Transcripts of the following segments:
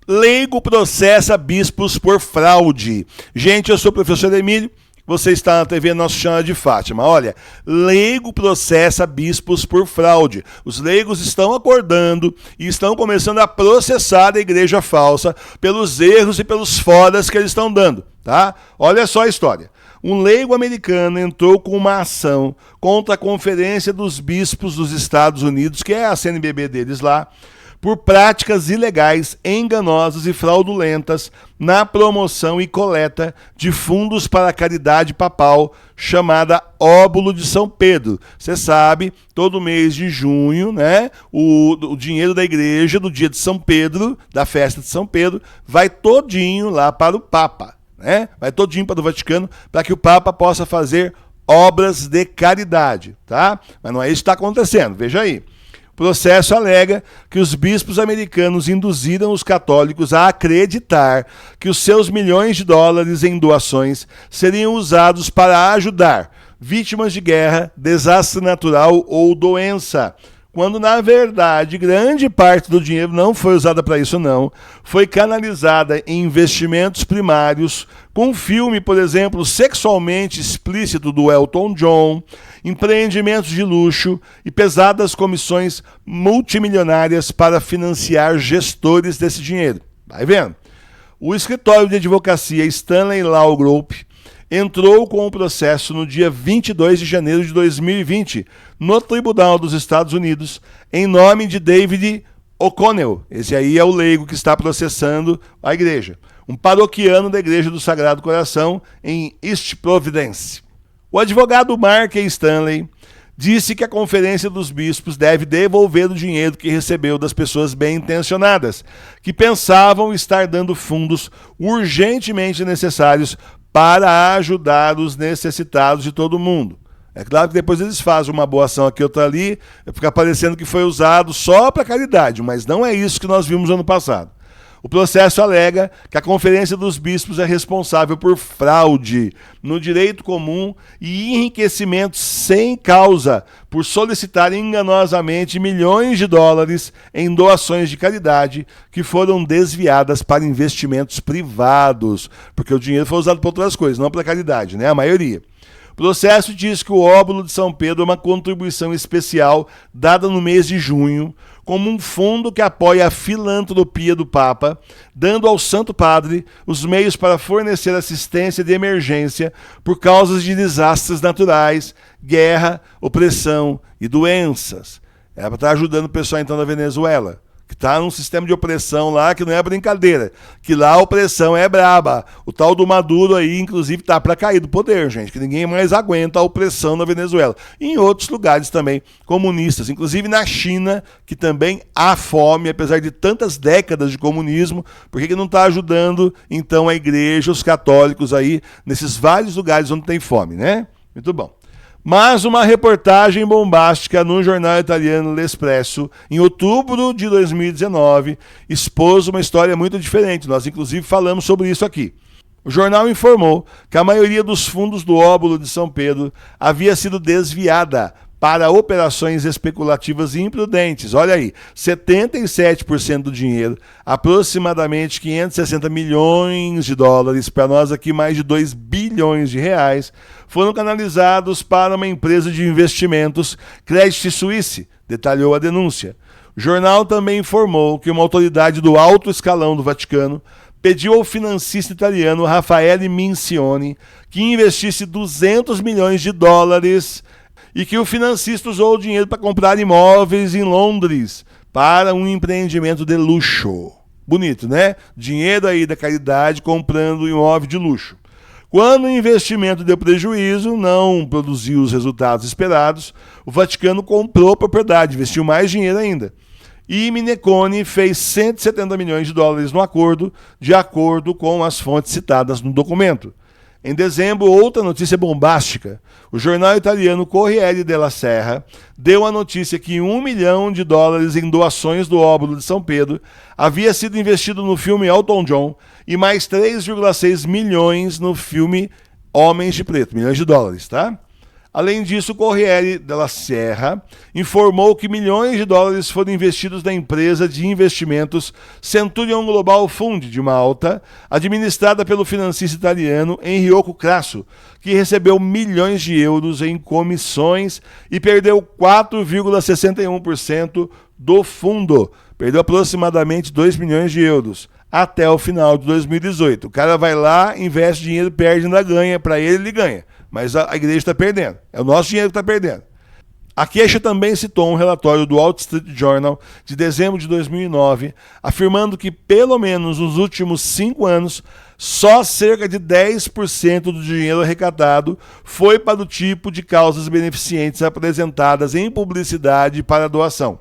Leigo processa bispos por fraude. Gente, eu sou o professor Emílio. Você está na TV Nossa Senhora de Fátima. Olha, leigo processa bispos por fraude. Os leigos estão acordando e estão começando a processar a igreja falsa pelos erros e pelos fodas que eles estão dando, tá? Olha só a história. Um leigo americano entrou com uma ação contra a Conferência dos Bispos dos Estados Unidos, que é a CNBB deles lá, por práticas ilegais, enganosas e fraudulentas na promoção e coleta de fundos para a caridade papal chamada Óbolo de São Pedro. Você sabe, todo mês de junho, né, o dinheiro da igreja do dia de São Pedro, da festa de São Pedro, vai todinho lá para o Papa, né? Vai todinho para o Vaticano para que o Papa possa fazer obras de caridade, tá? Mas não é isso que está acontecendo, veja aí. O processo alega que os bispos americanos induziram os católicos a acreditar que os seus milhões de dólares em doações seriam usados para ajudar vítimas de guerra, desastre natural ou doença, quando, na verdade, grande parte do dinheiro não foi usada para isso, não. Foi canalizada em investimentos primários, com filme, por exemplo, sexualmente explícito do Elton John, empreendimentos de luxo e pesadas comissões multimilionárias para financiar gestores desse dinheiro. Vai vendo? O escritório de advocacia Stanley Law Group entrou com o processo no dia 22 de janeiro de 2020 no Tribunal dos Estados Unidos em nome de David O'Connell. Esse aí é o leigo que está processando a igreja. Um paroquiano da Igreja do Sagrado Coração em East Providence. O advogado Mark Stanley disse que a Conferência dos Bispos deve devolver o dinheiro que recebeu das pessoas bem-intencionadas, que pensavam estar dando fundos urgentemente necessários para ajudar os necessitados de todo mundo. É claro que depois eles fazem uma boa ação aqui, outra ali, fica parecendo que foi usado só para caridade, mas não é isso que nós vimos ano passado. O processo alega que a Conferência dos Bispos é responsável por fraude no direito comum e enriquecimento sem causa por solicitar enganosamente milhões de dólares em doações de caridade que foram desviadas para investimentos privados, porque o dinheiro foi usado para outras coisas, não para caridade, né? A maioria. O processo diz que o Óbolo de São Pedro é uma contribuição especial dada no mês de junho, como um fundo que apoia a filantropia do Papa, dando ao Santo Padre os meios para fornecer assistência de emergência por causas de desastres naturais, guerra, opressão e doenças. É para estar ajudando o pessoal então da Venezuela, que está num sistema de opressão lá que não é brincadeira, que lá a opressão é braba. O tal do Maduro aí, inclusive, tá para cair do poder, gente, que ninguém mais aguenta a opressão na Venezuela. E em outros lugares também, comunistas, inclusive na China, que também há fome, apesar de tantas décadas de comunismo. Por que não está ajudando, então, a igreja, os católicos aí, nesses vários lugares onde tem fome, né? Muito bom. Mas uma reportagem bombástica no jornal italiano L'Espresso, em outubro de 2019, expôs uma história muito diferente. Nós, inclusive, falamos sobre isso aqui. O jornal informou que a maioria dos fundos do Óbolo de São Pedro havia sido desviada para operações especulativas e imprudentes. Olha aí, 77% do dinheiro, aproximadamente 560 milhões de dólares, para nós aqui mais de 2 bilhões de reais, foram canalizados para uma empresa de investimentos, Credit Suisse, detalhou a denúncia. O jornal também informou que uma autoridade do alto escalão do Vaticano pediu ao financista italiano Raffaele Mincioni que investisse 200 milhões de dólares e que o financista usou o dinheiro para comprar imóveis em Londres para um empreendimento de luxo. Bonito, né? Dinheiro aí da caridade comprando um imóvel de luxo. Quando o investimento deu prejuízo, não produziu os resultados esperados, o Vaticano comprou a propriedade, investiu mais dinheiro ainda. E Minicone fez 170 milhões de dólares no acordo, de acordo com as fontes citadas no documento. Em dezembro, outra notícia bombástica. O jornal italiano Corriere della Sera deu a notícia que 1 milhão de dólares em doações do Óbolo de São Pedro havia sido investido no filme Elton John e mais 3,6 milhões no filme Homens de Preto, milhões de dólares, tá? Além disso, o Corriere della Sera informou que milhões de dólares foram investidos na empresa de investimentos Centurion Global Fund de Malta, administrada pelo financista italiano Enrico Crasso, que recebeu milhões de euros em comissões e perdeu 4,61% do fundo. Perdeu aproximadamente 2 milhões de euros até o final de 2018. O cara vai lá, investe dinheiro, perde, ainda ganha. Para ele ganha. Mas a igreja está perdendo. É o nosso dinheiro que está perdendo. A queixa também citou um relatório do Wall Street Journal de dezembro de 2009, afirmando que, pelo menos nos últimos 5 anos, só cerca de 10% do dinheiro arrecadado foi para o tipo de causas beneficentes apresentadas em publicidade para doação.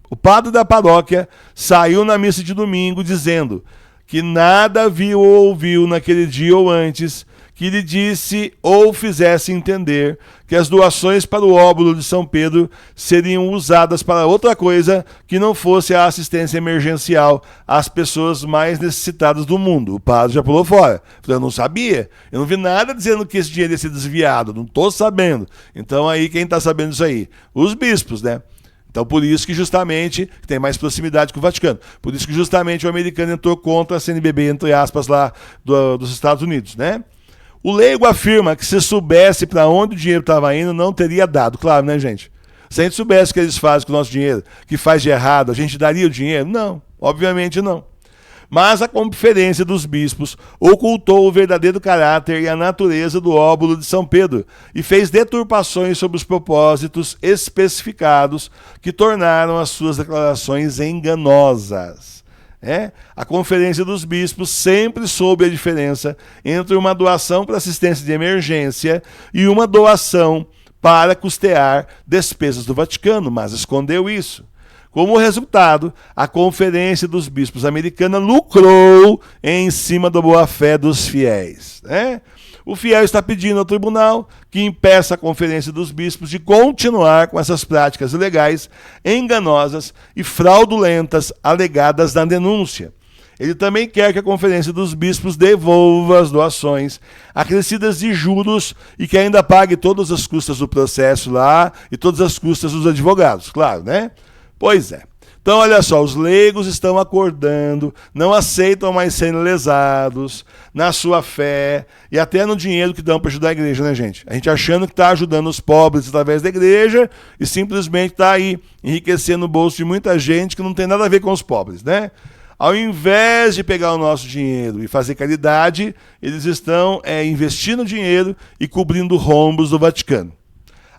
O padre da paróquia saiu na missa de domingo dizendo que nada viu ou ouviu naquele dia ou antes que lhe disse ou fizesse entender que as doações para o óbolo de São Pedro seriam usadas para outra coisa que não fosse a assistência emergencial às pessoas mais necessitadas do mundo. O padre já pulou fora. Eu não sabia. Eu não vi nada dizendo que esse dinheiro ia ser desviado. Não estou sabendo. Então aí quem está sabendo isso aí? Os bispos, né? Então, por isso que justamente, tem mais proximidade com o Vaticano, por isso que justamente o americano entrou contra a CNBB, entre aspas, lá dos Estados Unidos, né? O leigo afirma que se soubesse para onde o dinheiro estava indo, não teria dado. Claro, né, gente? Se a gente soubesse o que eles fazem com o nosso dinheiro, que faz de errado, a gente daria o dinheiro? Não, obviamente não. Mas a Conferência dos Bispos ocultou o verdadeiro caráter e a natureza do óbolo de São Pedro e fez deturpações sobre os propósitos especificados que tornaram as suas declarações enganosas. A Conferência dos Bispos sempre soube a diferença entre uma doação para assistência de emergência e uma doação para custear despesas do Vaticano, mas escondeu isso. Como resultado, a Conferência dos Bispos americana lucrou em cima da boa-fé dos fiéis. O fiel está pedindo ao tribunal que impeça a Conferência dos Bispos de continuar com essas práticas ilegais, enganosas e fraudulentas alegadas na denúncia. Ele também quer que a Conferência dos Bispos devolva as doações acrescidas de juros e que ainda pague todas as custas do processo lá e todas as custas dos advogados, claro, né? Pois é. Então, olha só, os leigos estão acordando, não aceitam mais serem lesados na sua fé e até no dinheiro que dão para ajudar a igreja, né, gente? A gente achando que está ajudando os pobres através da igreja e simplesmente está aí enriquecendo o bolso de muita gente que não tem nada a ver com os pobres, né? Ao invés de pegar o nosso dinheiro e fazer caridade, eles estão investindo dinheiro e cobrindo rombos do Vaticano.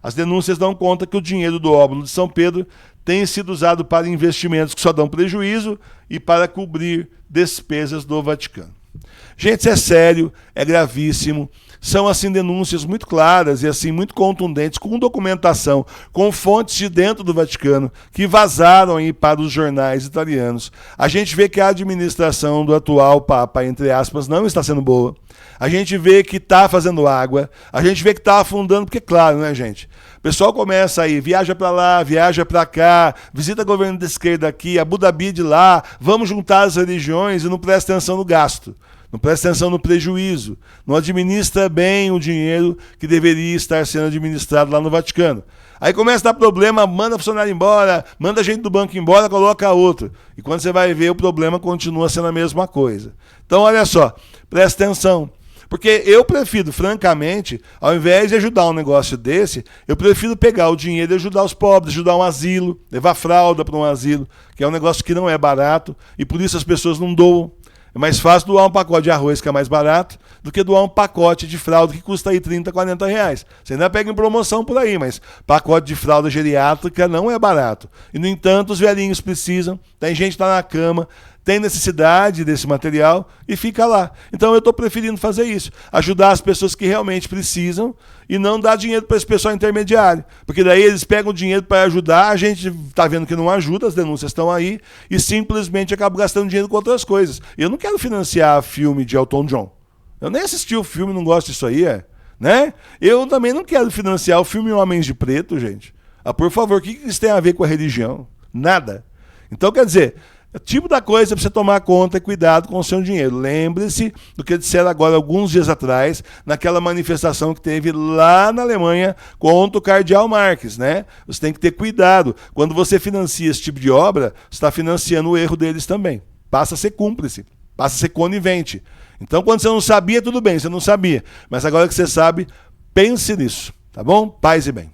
As denúncias dão conta que o dinheiro do óbolo de São Pedro tem sido usado para investimentos que só dão prejuízo e para cobrir despesas do Vaticano. Gente, isso é sério, é gravíssimo. São, assim, denúncias muito claras e, assim, muito contundentes, com documentação, com fontes de dentro do Vaticano, que vazaram aí para os jornais italianos. A gente vê que a administração do atual Papa, entre aspas, não está sendo boa. A gente vê que está fazendo água. A gente vê que está afundando, porque, claro, né, gente? O pessoal começa aí, viaja para lá, viaja para cá, visita governo de esquerda aqui, Abu Dhabi de lá, vamos juntar as religiões e não presta atenção no gasto. Não presta atenção no prejuízo, não administra bem o dinheiro que deveria estar sendo administrado lá no Vaticano. Aí começa a dar problema, manda funcionário embora, manda gente do banco embora, coloca outro. E quando você vai ver, o problema continua sendo a mesma coisa. Então, olha só, presta atenção. Porque eu prefiro, francamente, ao invés de ajudar um negócio desse, eu prefiro pegar o dinheiro e ajudar os pobres, ajudar um asilo, levar fralda para um asilo, que é um negócio que não é barato, e por isso as pessoas não doam. É mais fácil doar um pacote de arroz, que é mais barato, do que doar um pacote de fralda que custa aí 30, 40 reais. Você ainda pega em promoção por aí, mas pacote de fralda geriátrica não é barato. E, no entanto, os velhinhos precisam, tem gente que está na cama, tem necessidade desse material e fica lá. Então eu estou preferindo fazer isso, ajudar as pessoas que realmente precisam e não dar dinheiro para esse pessoal intermediário, porque daí eles pegam o dinheiro para ajudar, a gente está vendo que não ajuda, as denúncias estão aí e simplesmente acaba gastando dinheiro com outras coisas. Eu não quero financiar filme de Elton John, eu nem assisti o filme, não gosto disso aí, né? Eu também não quero financiar o filme Homens de Preto, gente. Por favor, o que isso tem a ver com a religião? Nada. Então, quer dizer, É o tipo da coisa para você tomar conta e cuidado com o seu dinheiro. Lembre-se do que disseram agora alguns dias atrás, naquela manifestação que teve lá na Alemanha contra o cardeal Marques, né? Você tem que ter cuidado. Quando você financia esse tipo de obra, você está financiando o erro deles também. Passa a ser cúmplice, passa a ser conivente. Então, quando você não sabia, tudo bem, você não sabia. Mas agora que você sabe, pense nisso, tá bom? Paz e bem.